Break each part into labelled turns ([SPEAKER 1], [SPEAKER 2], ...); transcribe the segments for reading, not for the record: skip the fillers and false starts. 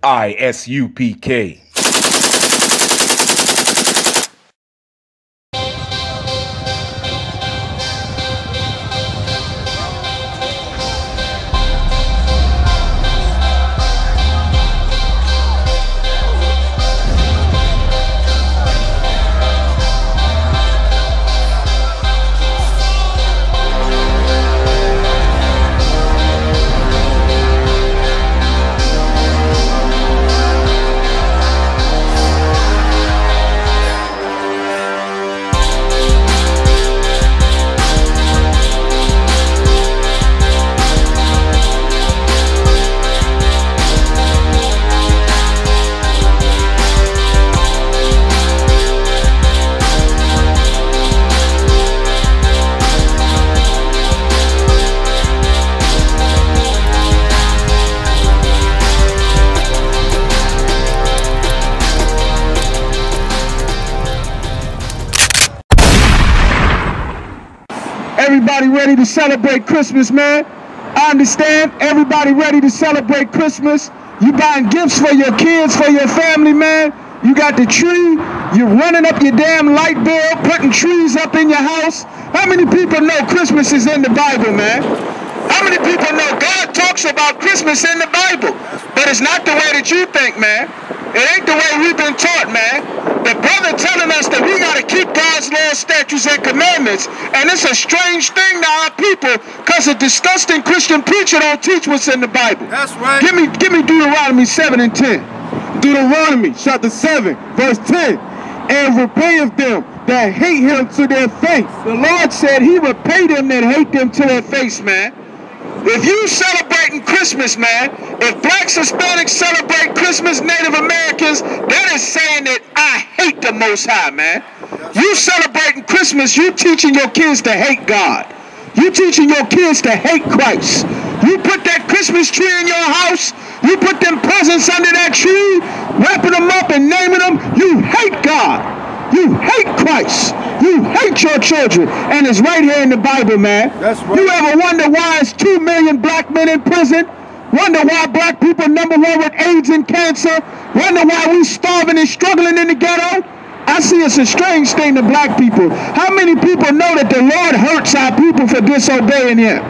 [SPEAKER 1] I.S.U.P.K.
[SPEAKER 2] Everybody ready to celebrate Christmas, man? I understand. Everybody ready to celebrate Christmas. You buying gifts for your kids, for your family, man. You got the tree. You're running up your damn light bill, putting trees up in your house. How many people know Christmas is in the Bible, man? How many people know God talks about Christmas in the Bible? But it's not the way that you think, man. It ain't the way we've been taught, man. The brother telling us that we got to keep God's laws, statutes, and commandments. And it's a strange thing to our people because a disgusting Christian preacher don't teach what's in the Bible.
[SPEAKER 3] That's right.
[SPEAKER 2] Give me Deuteronomy 7 and 10.
[SPEAKER 4] Deuteronomy chapter 7 verse 10. And repay of them that hate him to their face.
[SPEAKER 2] The Lord said he repay them that hate them to their face, man. If you celebrating Christmas, man, if blacks, Hispanics celebrate Christmas, Native Americans, that is saying that I hate the Most High, man. You celebrating Christmas, you teaching your kids to hate God. You teaching your kids to hate Christ. You put that Christmas tree in your house, you put them presents under that tree, wrapping them up and naming them, you hate God. You hate Christ. You hate your children. And it's right here in the Bible, man.
[SPEAKER 4] That's right.
[SPEAKER 2] You ever wonder why it's 2 million black men in prison? Wonder why black people #1 with AIDS and cancer? Wonder why we starving and struggling in the ghetto? I see it's a strange thing to black people. How many people know that the Lord hurts our people for disobeying him?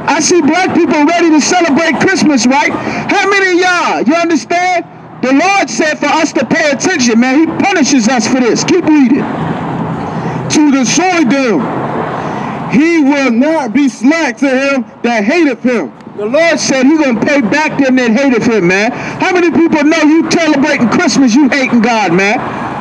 [SPEAKER 2] I see black people ready to celebrate Christmas, right? How many of y'all, you understand? The Lord said for us to pay attention, man. He punishes us for this. Keep reading.
[SPEAKER 4] To destroy them, he will not be slack to him that hateth him.
[SPEAKER 2] The Lord said he's going to pay back them that hateth him, man. How many people know you celebrating Christmas, you hating God, man?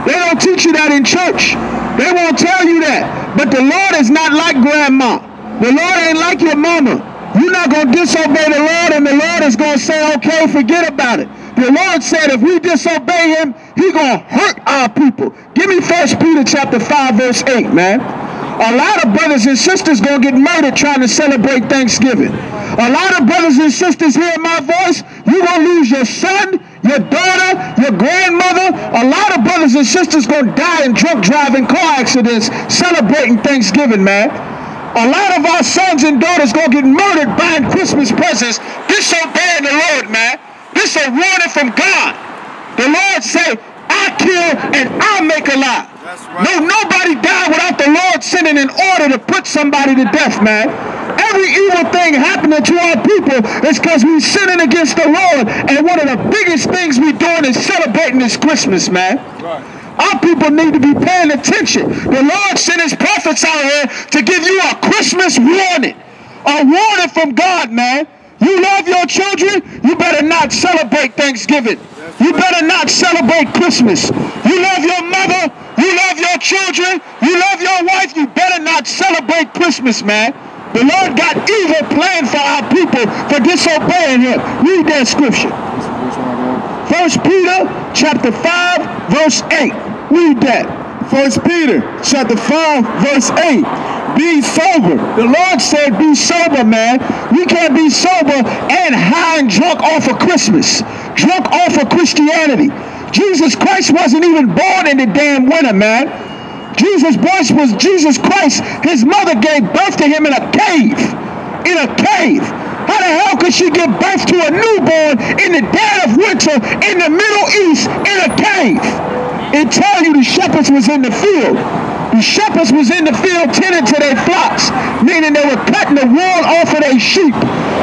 [SPEAKER 2] They don't teach you that in church. They won't tell you that. But the Lord is not like grandma. The Lord ain't like your mama. You're not going to disobey the Lord, and the Lord is going to say, okay, forget about it. The Lord said if we disobey him, he's going to hurt our people. Give me 1 Peter chapter 5, verse 8, man. A lot of brothers and sisters going to get murdered trying to celebrate Thanksgiving. A lot of brothers and sisters hearing my voice, you're going to lose your son, your daughter, your grandmother. A lot of brothers and sisters going to die in drunk driving car accidents celebrating Thanksgiving, man. A lot of our sons and daughters going to get murdered buying Christmas presents, disobeying the Lord, man. This is a warning from God. The Lord say, I kill and I make alive.
[SPEAKER 3] That's right.
[SPEAKER 2] No, nobody died without the Lord sending an order to put somebody to death, man. Every evil thing happening to our people is because we're sinning against the Lord. And one of the biggest things we're doing is celebrating this Christmas, man.
[SPEAKER 3] Right.
[SPEAKER 2] Our people need to be paying attention. The Lord sent his prophets out here to give you a Christmas warning. A warning from God, man. You love your children, you better not celebrate Thanksgiving. You better not celebrate Christmas. You love your mother, you love your children, you love your wife, you better not celebrate Christmas, man. The Lord got evil planned for our people for disobeying him. Read that scripture. 1 Peter chapter 5, verse 8. Read that.
[SPEAKER 4] 1 Peter chapter 5 verse 8. Be sober.
[SPEAKER 2] The Lord said be sober, man. We can't be sober and high and drunk off of Christmas. Drunk off of Christianity. Jesus Christ wasn't even born in the damn winter, man. Jesus Christ, his mother gave birth to him in a cave. In a cave. How the hell could she give birth to a newborn in the dead of winter in the Middle East in a cave? It tell you the shepherds was in the field. The shepherds was in the field tending to their flocks, meaning they were cutting the wool off of their sheep.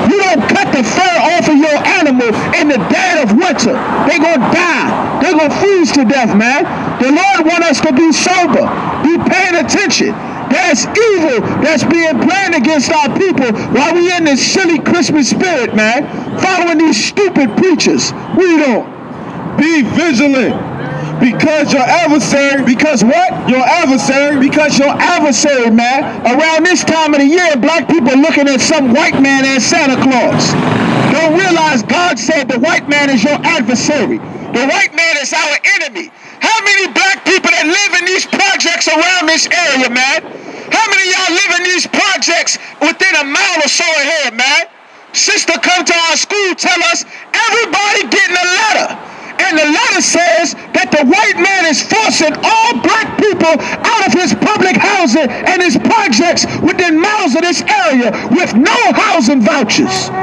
[SPEAKER 2] You don't cut the fur off of your animal in the dead of winter. They're going to die. They're going to freeze to death, man. The Lord wants us to be sober, be paying attention. There's evil that's being planned against our people while we in this silly Christmas spirit, man, following these stupid preachers. Read on.
[SPEAKER 4] Be vigilant. Because your adversary,
[SPEAKER 2] because what?
[SPEAKER 4] Your adversary.
[SPEAKER 2] Because your adversary, man. Around this time of the year, black people looking at some white man as Santa Claus. Don't realize God said the white man is your adversary. The white man is our enemy. How many black people that live in these projects around this area, man? How many of y'all live in these projects within a mile or so of here, man? Sister come to our school, tell us everybody getting a letter. And the letter says that the white man is forcing all black people out of his public housing and his projects within miles of this area with no housing vouchers.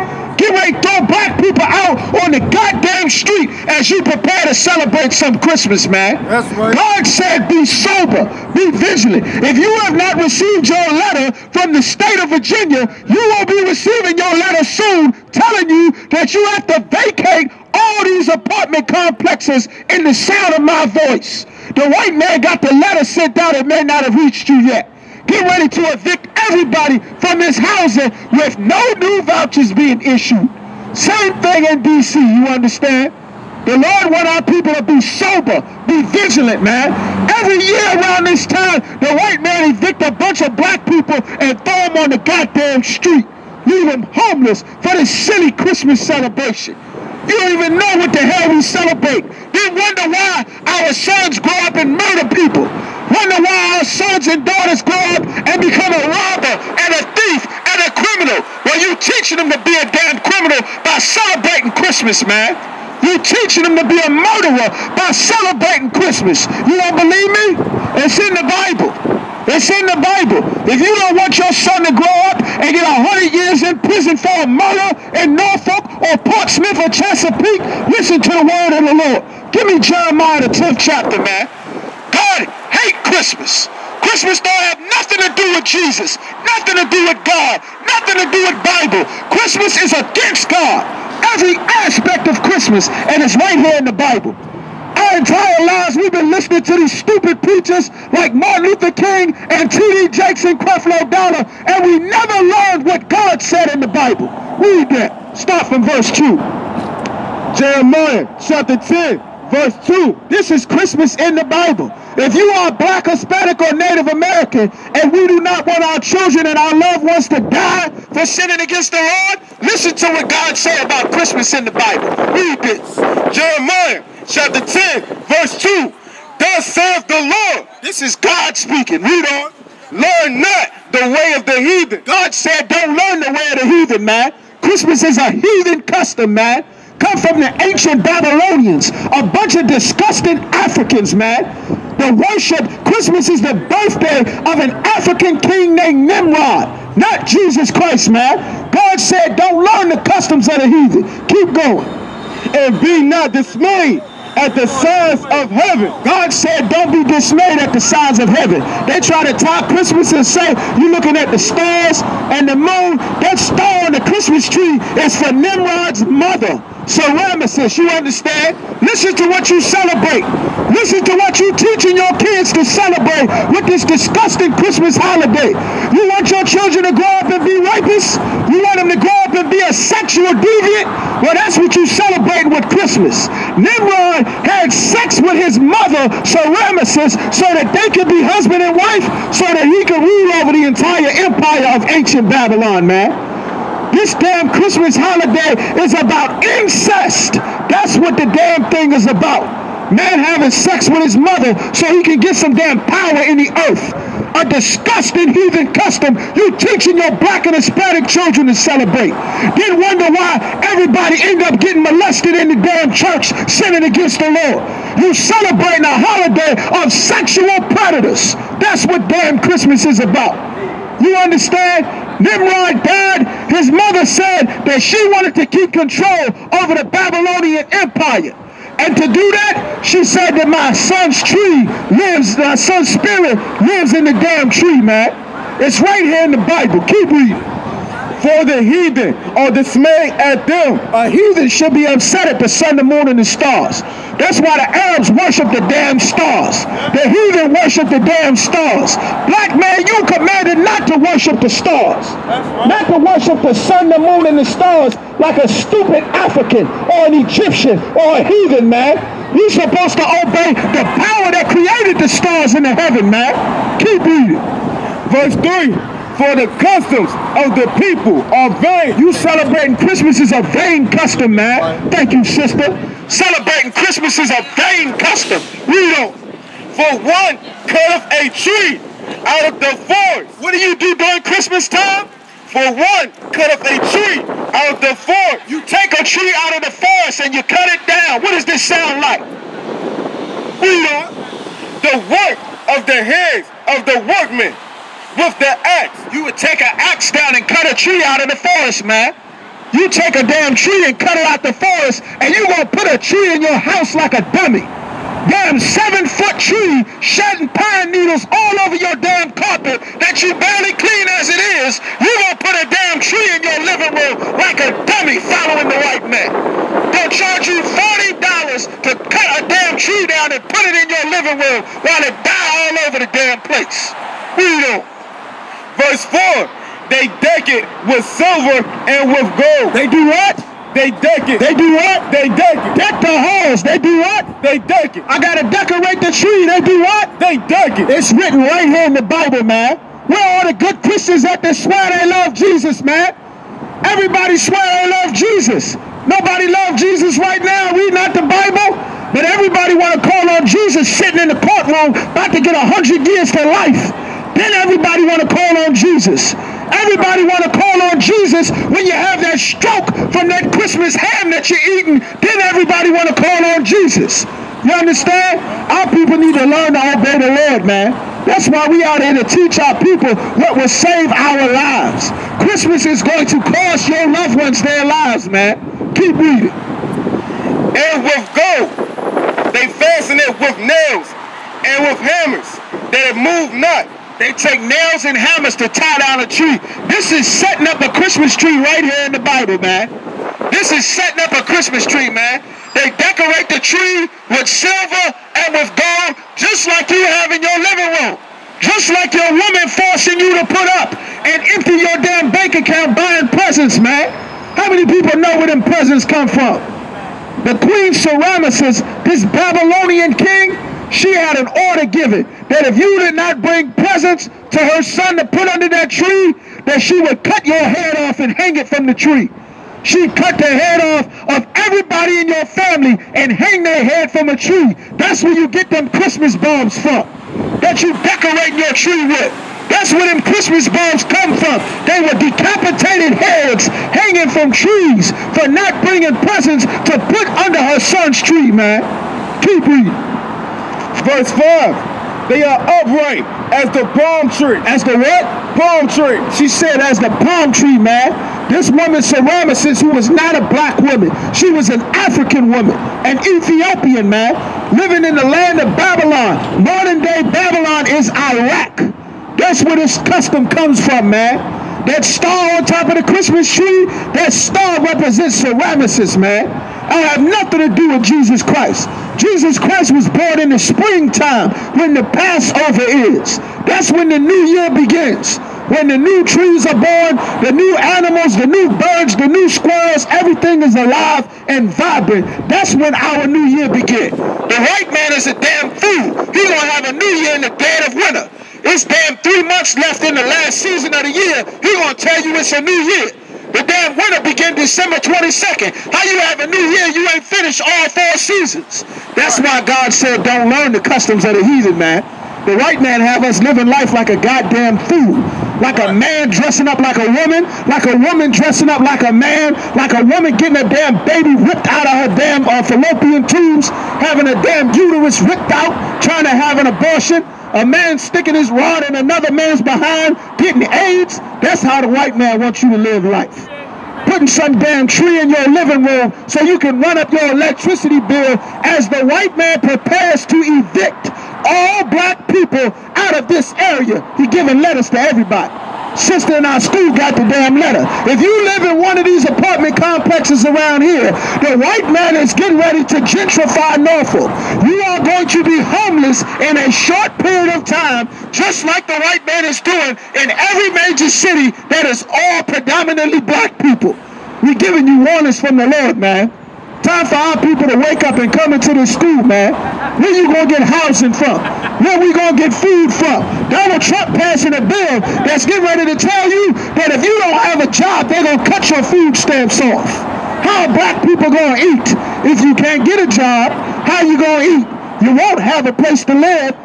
[SPEAKER 2] Get ready to throw black people out on the goddamn street as you prepare to celebrate some Christmas, man.
[SPEAKER 4] That's right.
[SPEAKER 2] God said be sober, be vigilant. If you have not received your letter from the state of Virginia, you will be receiving your letter soon telling you that you have to vacate all these apartment complexes in the sound of my voice. The white man got the letter sent out. It may not have reached you yet. Get ready to evict everybody from this housing with no new vouchers being issued. Same thing in D.C., you understand? The Lord wants our people to be sober, be vigilant, man. Every year around this time, the white man evict a bunch of black people and throw them on the goddamn street. Leave them homeless for this silly Christmas celebration. You don't even know what the hell we celebrate. Then wonder why our sons grow up and murder people. Wonder why our sons and daughters grow up and become a robber and a thief and a criminal. Well, you teaching them to be a damn criminal by celebrating Christmas, man. You teaching them to be a murderer by celebrating Christmas. You don't believe me? It's in the Bible. It's in the Bible. If you don't want your son to grow up and get 100 years in prison for a murder in Norfolk or Portsmouth or Chesapeake, listen to the word of the Lord. Give me Jeremiah the 10th chapter, man. God hate Christmas. Christmas don't have nothing to do with Jesus, nothing to do with God, nothing to do with Bible. Christmas is against God. Every aspect of Christmas, and it's right here in the Bible. Our entire lives we've been listening to these stupid preachers like Martin Luther King and T.D. Jakes and Creflo Dollar, and we never learned what God said in the Bible. Read that. Start from verse 2.
[SPEAKER 4] Jeremiah chapter 10, verse 2.
[SPEAKER 2] This is Christmas in the Bible. If you are black, Hispanic, or Native American, and we do not want our children and our loved ones to die for sinning against the Lord, listen to what God said about Christmas in the Bible. Read this.
[SPEAKER 4] Jeremiah chapter 10, verse 2. Thus saith the Lord.
[SPEAKER 2] This is God speaking. Read on.
[SPEAKER 4] Learn not the way of the heathen.
[SPEAKER 2] God said don't learn the way of the heathen, man. Christmas is a heathen custom, man. Come from the ancient Babylonians, a bunch of disgusting Africans, man. The worship, Christmas is the birthday of an African king named Nimrod, not Jesus Christ, man. God said don't learn the customs of the heathen. Keep going.
[SPEAKER 4] And be not dismayed at the signs of heaven.
[SPEAKER 2] God said don't be dismayed at the signs of heaven. They try to tie Christmas and say you're looking at the stars and the moon. That star on the Christmas tree is for Nimrod's mother. So Ramesses, you understand? Listen to what you celebrate. Listen to what you teaching your kids to celebrate with this disgusting Christmas holiday. You want your children to grow up and be rapists? You want them to grow up and be a sexual deviant? Well, that's what you celebrate with Christmas. Nimrod had sex with his mother, so Ramesses, so that they could be husband and wife, so that he could rule over the entire empire of ancient Babylon, man. This damn Christmas holiday is about incest. That's what the damn thing is about. Man having sex with his mother so he can get some damn power in the earth. A disgusting heathen custom you teaching your black and Hispanic children to celebrate. Then wonder why everybody end up getting molested in the damn church, sinning against the Lord. You celebrating a holiday of sexual predators. That's what damn Christmas is about. You understand? Nimrod died His mother said that she wanted to keep control over the Babylonian Empire. And to do that, she said that my son's spirit lives in the damn tree, man. It's right here in the Bible. Keep reading.
[SPEAKER 4] For the heathen are dismayed at them.
[SPEAKER 2] A heathen should be upset at the sun, the moon, and the stars. That's why the Arabs worship the damn stars. The heathen worship the damn stars. Black man, you commanded not to worship the stars. Not to worship the sun, the moon, and the stars like a stupid African or an Egyptian or a heathen, man. You're supposed to obey the power that created the stars in the heaven, man. Keep reading.
[SPEAKER 4] Verse 3. For the customs of the people are vain.
[SPEAKER 2] You celebrating Christmas is a vain custom, man. Thank you, sister. Celebrating Christmas is a vain custom. Read on.
[SPEAKER 4] For one cutteth a tree out of the forest.
[SPEAKER 2] What do you do during Christmas time?
[SPEAKER 4] For one cutteth a tree out of the forest.
[SPEAKER 2] You take a tree out of the forest and you cut it down. What does this sound like?
[SPEAKER 4] Read on. The work of the hands of the workmen. With the axe.
[SPEAKER 2] You would take an axe down and cut a tree out of the forest, man. You take a damn tree and cut it out the forest, and you gonna put a tree in your house like a dummy. Damn 7-foot tree shedding pine needles all over your damn carpet that you barely clean as it is. You gonna put a damn tree in your living room like a dummy following the white man. They'll charge you $40 to cut a damn tree down and put it in your living room while it die all over the damn place. Read on.
[SPEAKER 4] Verse 4, they deck it with silver and with gold.
[SPEAKER 2] They do what?
[SPEAKER 4] They deck it.
[SPEAKER 2] They do what?
[SPEAKER 4] They deck it.
[SPEAKER 2] Deck the halls. They do what?
[SPEAKER 4] They deck it.
[SPEAKER 2] I gotta decorate the tree. They do what?
[SPEAKER 4] They deck it.
[SPEAKER 2] It's written right here in the Bible, man. Where are the good Christians that they swear they love Jesus, man? Everybody swear they love Jesus. Nobody love Jesus right now. Read not the Bible. But everybody want to call on Jesus sitting in the courtroom about to get 100 years to life. Then everybody want to call on Jesus. Everybody want to call on Jesus when you have that stroke from that Christmas ham that you're eating. Then everybody want to call on Jesus. You understand? Our people need to learn to obey the Lord, man. That's why we out here to teach our people what will save our lives. Christmas is going to cost your loved ones their lives, man. Keep reading.
[SPEAKER 4] And with gold, they fasten it with nails and with hammers, that it move not.
[SPEAKER 2] They take nails and hammers to tie down a tree. This is setting up a Christmas tree right here in the Bible, man. This is setting up a Christmas tree, man. They decorate the tree with silver and with gold, just like you have in your living room. Just like your woman forcing you to put up and empty your damn bank account buying presents, man. How many people know where them presents come from? The Queen Semiramis, this Babylonian king, she had an order given that if you did not bring presents to her son to put under that tree, that she would cut your head off and hang it from the tree. She cut the head off of everybody in your family and hang their head from a tree. That's where you get them Christmas bulbs from, that you decorate your tree with. That's where them Christmas bulbs come from. They were decapitated heads hanging from trees for not bringing presents to put under her son's tree, man. Keep reading.
[SPEAKER 4] Verse 5, they are upright as the palm tree.
[SPEAKER 2] As the what?
[SPEAKER 4] Palm tree.
[SPEAKER 2] She said as the palm tree, man. This woman, Semiramis, who was not a black woman. She was an African woman, an Ethiopian, man, living in the land of Babylon. Modern day Babylon is Iraq. That's where this custom comes from, man. That star on top of the Christmas tree, that star represents Semiramis, man. I have nothing to do with Jesus Christ. Jesus Christ was born in the springtime when the Passover is. That's when the new year begins. When the new trees are born, the new animals, the new birds, the new squirrels, everything is alive and vibrant. That's when our new year begins. The white man is a damn fool. He's going to have a new year in the dead of winter. It's damn 3 months left in the last season of the year. He's going to tell you it's a new year. The damn winter begin December 22nd. How you have a new year? You ain't finished all 4 seasons. That's why God said don't learn the customs of the heathen, man. The white man have us living life like a goddamn fool. Like a man dressing up like a woman dressing up like a man, like a woman getting a damn baby ripped out of her damn fallopian tubes, having a damn uterus ripped out, trying to have an abortion. a man sticking his rod in another man's behind, getting AIDS. That's how the white man wants you to live life. Putting some damn tree in your living room so you can run up your electricity bill as the white man prepares to evict all black people out of this area. He giving letters to everybody. Sister in our school got the damn letter. If you live in one of these apartment complexes around here, the white man is getting ready to gentrify Norfolk. You are going to be homeless in a short period of time, just like the white man is doing in every major city that is all predominantly black people. We're giving you warnings from the Lord, man. Time for our people to wake up and come into this school, man. Where you gonna get housing from? Where we gonna get food from? Donald Trump passing a bill that's getting ready to tell you that if you don't have a job, they're gonna cut your food stamps off. How are black people gonna eat? If you can't get a job, how you gonna eat? You won't have a place to live.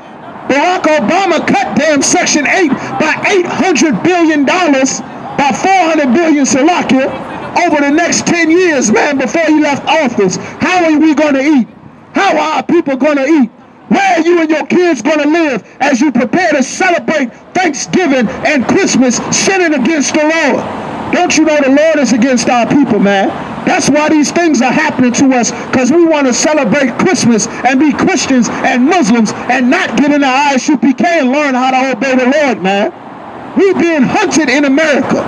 [SPEAKER 2] Barack Obama cut damn Section 8 by $800 billion, by 400 billion Salakia, over the next 10 years, man, before he left office. How are we going to eat? How are our people going to eat? Where are you and your kids going to live as you prepare to celebrate Thanksgiving and Christmas sinning against the Lord? Don't you know the Lord is against our people, man? That's why these things are happening to us, because we want to celebrate Christmas and be Christians and Muslims and not get in the I.S.U.P.K and learn how to obey the Lord, man. We're being hunted in America.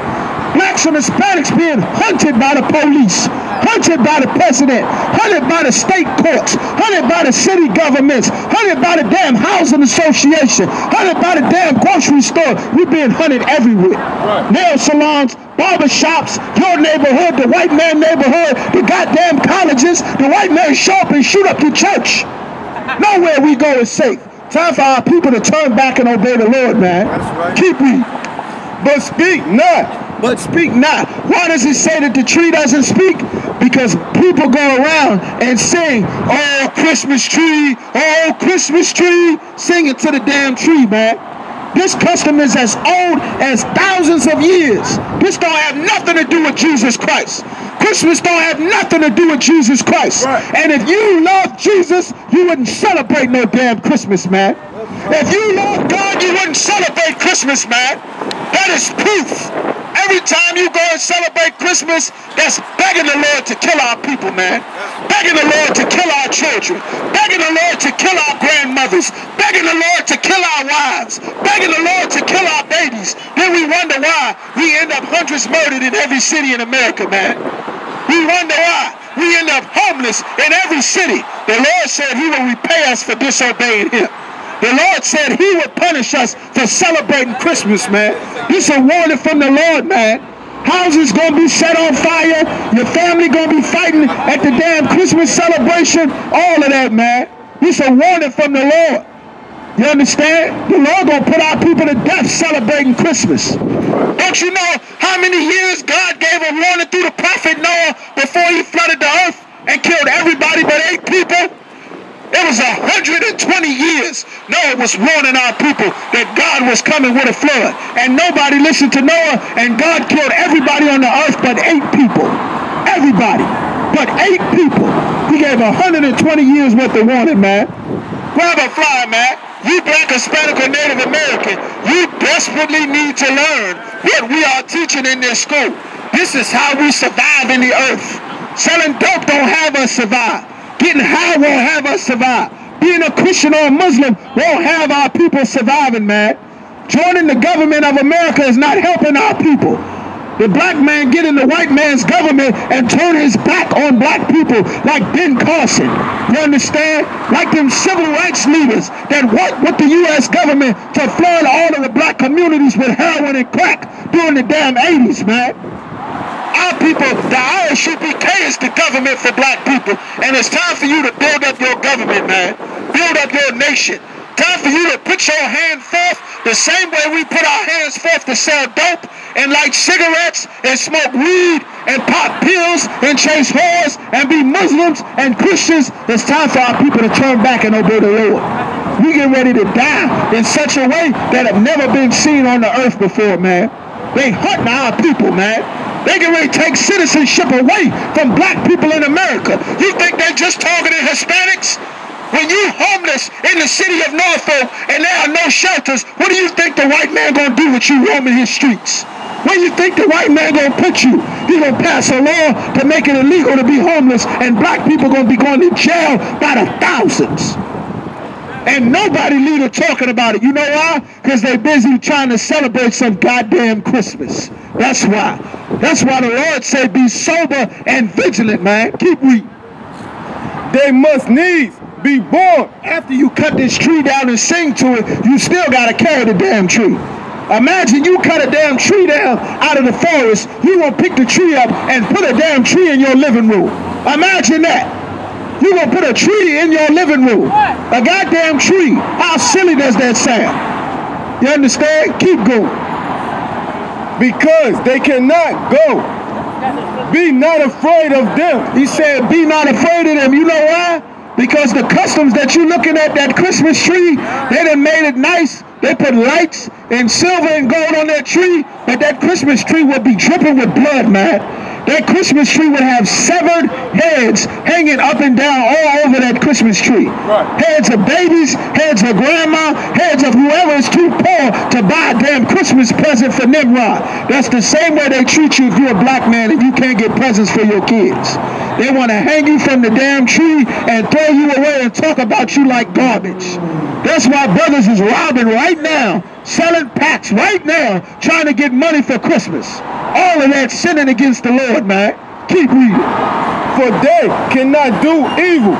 [SPEAKER 2] Blacks and Hispanics being hunted by the police, hunted by the president, hunted by the state courts, hunted by the city governments, hunted by the damn housing association, hunted by the damn grocery store. We're being hunted everywhere. Right. Nail salons, barber shops, your neighborhood, the white man neighborhood, the goddamn colleges, the white man show up and shoot up your church. Nowhere we go is safe. Time for our people to turn back and obey the Lord, man. That's right. Keep reading. But speak not. But speak not. Why does it say that the tree doesn't speak? Because people go around and sing, oh, Christmas tree, oh, Christmas tree, singing to the damn tree, man. This custom is as old as thousands of years. This don't have nothing to do with Jesus Christ. Christmas don't have nothing to do with Jesus Christ. Right. And if you love Jesus, you wouldn't celebrate no damn Christmas, man. If you love God, you wouldn't celebrate Christmas, man. That is proof. Every time you go and celebrate Christmas, that's begging the Lord to kill our people, man. Begging the Lord to kill our children. Begging the Lord to kill our grandmothers. Begging the Lord to kill our wives. Begging the Lord to kill our babies. Then we wonder why we end up hundreds murdered in every city in America, man. We wonder why we end up homeless in every city. The Lord said he will repay us for disobeying him. The Lord said he would punish us for celebrating Christmas, man. This is a warning from the Lord, man. Houses going to be set on fire. Your family going to be fighting at the damn Christmas celebration. All of that, man. This is a warning from the Lord. You understand? The Lord going to put our people to death celebrating Christmas. Don't you know how many years God gave a warning through the prophet Noah before he flooded the earth and killed everybody but 8 people? It was 120 years Noah was warning our people that God was coming with a flood. And nobody listened to Noah, and God killed everybody on the earth but 8 people. Everybody. But 8 people. He gave 120 years worth of warning, man. Grab a fly, man. You black, Hispanic, or Native American, you desperately need to learn what we are teaching in this school. This is how we survive in the earth. Selling dope don't have us survive. Getting high won't have us survive. Being a Christian or a Muslim won't have our people surviving, man. Joining the government of America is not helping our people. The black man get in the white man's government and turn his back on black people like Ben Carson. You understand? Like them civil rights leaders that work with the U.S. government to flood all of the black communities with heroin and crack during the damn 80s, man. Our people, the I.S.U.P.K is the government for black people, and it's time for you to build up your government, man. Build up your nation. Time for you to put your hand forth the same way we put our hands forth to sell dope and light cigarettes and smoke weed and pop pills and chase whores and be Muslims and Christians. It's time for our people to turn back and obey the Lord. We get ready to die in such a way that have never been seen on the earth before, man. They hunting our people, man. They get ready to take citizenship away from black people in America. You think they're just targeting Hispanics? When you homeless in the city of Norfolk and there are no shelters, what do you think the white man gonna do with you roaming his streets? Where you think the white man gonna put you? He gonna pass a law to make it illegal to be homeless, and black people gonna be going to jail by the thousands. And nobody leader talking about it. You know why? Because they busy trying to celebrate some goddamn Christmas. That's why. That's why the Lord said be sober and vigilant, man. Keep reading.
[SPEAKER 4] They must needs be born.
[SPEAKER 2] After you cut this tree down and sing to it, you still gotta carry the damn tree. Imagine you cut a damn tree down out of the forest, you gonna pick the tree up and put a damn tree in your living room. Imagine that. You gonna put a tree in your living room. A goddamn tree. How silly does that sound? You understand? Keep going.
[SPEAKER 4] Because they cannot go. Be not afraid of them.
[SPEAKER 2] He said, be not afraid of them. You know why? Because the customs that you looking at, that Christmas tree, they done made it nice. They put lights and silver and gold on that tree, but that Christmas tree would be dripping with blood, man. That Christmas tree would have severed heads hanging up and down all over that Christmas tree.
[SPEAKER 4] Right.
[SPEAKER 2] Heads of babies, heads of grandma, heads of whoever is too poor to buy a damn Christmas present for Nimrod. That's the same way they treat you if you're a black man and you can't get presents for your kids. They want to hang you from the damn tree and throw you away and talk about you like garbage. That's why brothers is robbing right now, selling packs right now, trying to get money for Christmas. All of that sinning against the Lord, man. Keep reading.
[SPEAKER 4] For they cannot do evil,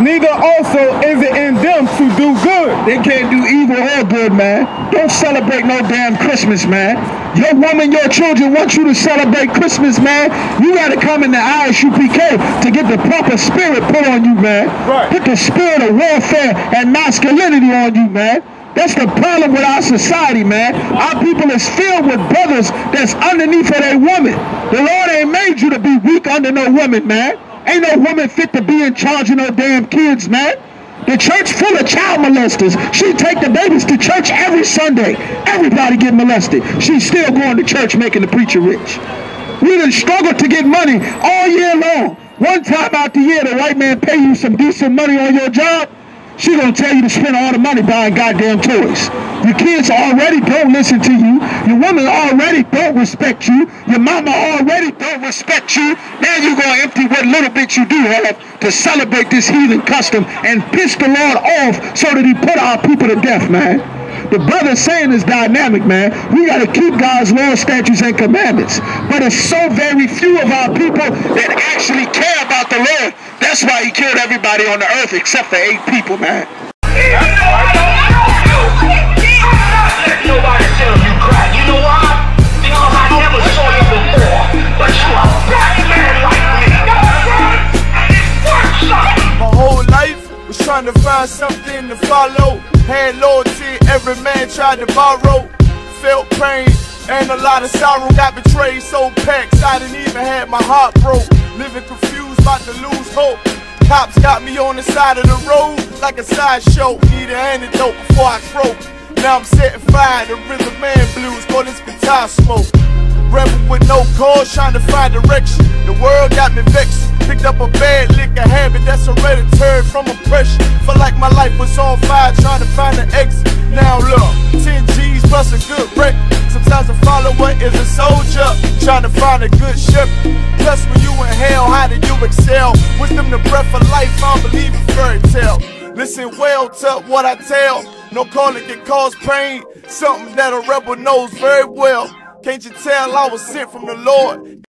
[SPEAKER 4] neither also is it in them to do good.
[SPEAKER 2] They can't do evil or good, man. Don't celebrate no damn Christmas, man. Your woman, your children want you to celebrate Christmas, man. You got to come in the I.S.U.P.K to get the proper spirit put on you, man.
[SPEAKER 4] Right.
[SPEAKER 2] Put the spirit of warfare and masculinity on you, man. That's the problem with our society, man. Our people is filled with brothers that's underneath of their woman. The Lord ain't made you to be weak under no woman, man. Ain't no woman fit to be in charge of no damn kids, man. The church full of child molesters. She take the babies to church every Sunday. Everybody get molested. She's still going to church making the preacher rich. We done struggled to get money all year long. One time out the year, the white man pay you some decent money on your job. She gonna tell you to spend all the money buying goddamn toys. Your kids already don't listen to you. Your woman already don't respect you. Your mama already don't respect you. Now you gonna empty what little bit you do have to celebrate this heathen custom and piss the Lord off so that he put our people to death, man. The brother saying is dynamic, man. We got to keep God's laws, statutes, and commandments. But it's so very few of our people that actually care about the Lord. That's why he killed everybody on the earth except for 8 people, man.
[SPEAKER 1] Nobody tell you cry. You know why? Because I never saw you before. But you are a black man like me. And it works something.
[SPEAKER 3] My whole life was trying to find something to follow. Had loyalty, every man tried to borrow. Felt pain and a lot of sorrow. Got betrayed, sold packs, I didn't even have my heart broke. Living confused, about to lose hope. Cops got me on the side of the road like a sideshow. Need an antidote before I croak. Now I'm setting fire to rhythm man blues, call this guitar smoke. Rebel with no cause, trying to find direction. The world got me vexed. Picked up a bad liquor habit that's hereditary from oppression. Felt like my life was on fire, trying to find an exit. Now look, 10 G's plus a good record. Sometimes a follower is a soldier, trying to find a good shepherd. Plus when you in hell, how do you excel? Wisdom the breath of life, I don't believe in fairy tale. Listen well to what I tell. No calling can cause pain, something that a rebel knows very well. Can't you tell I was sent from the Lord?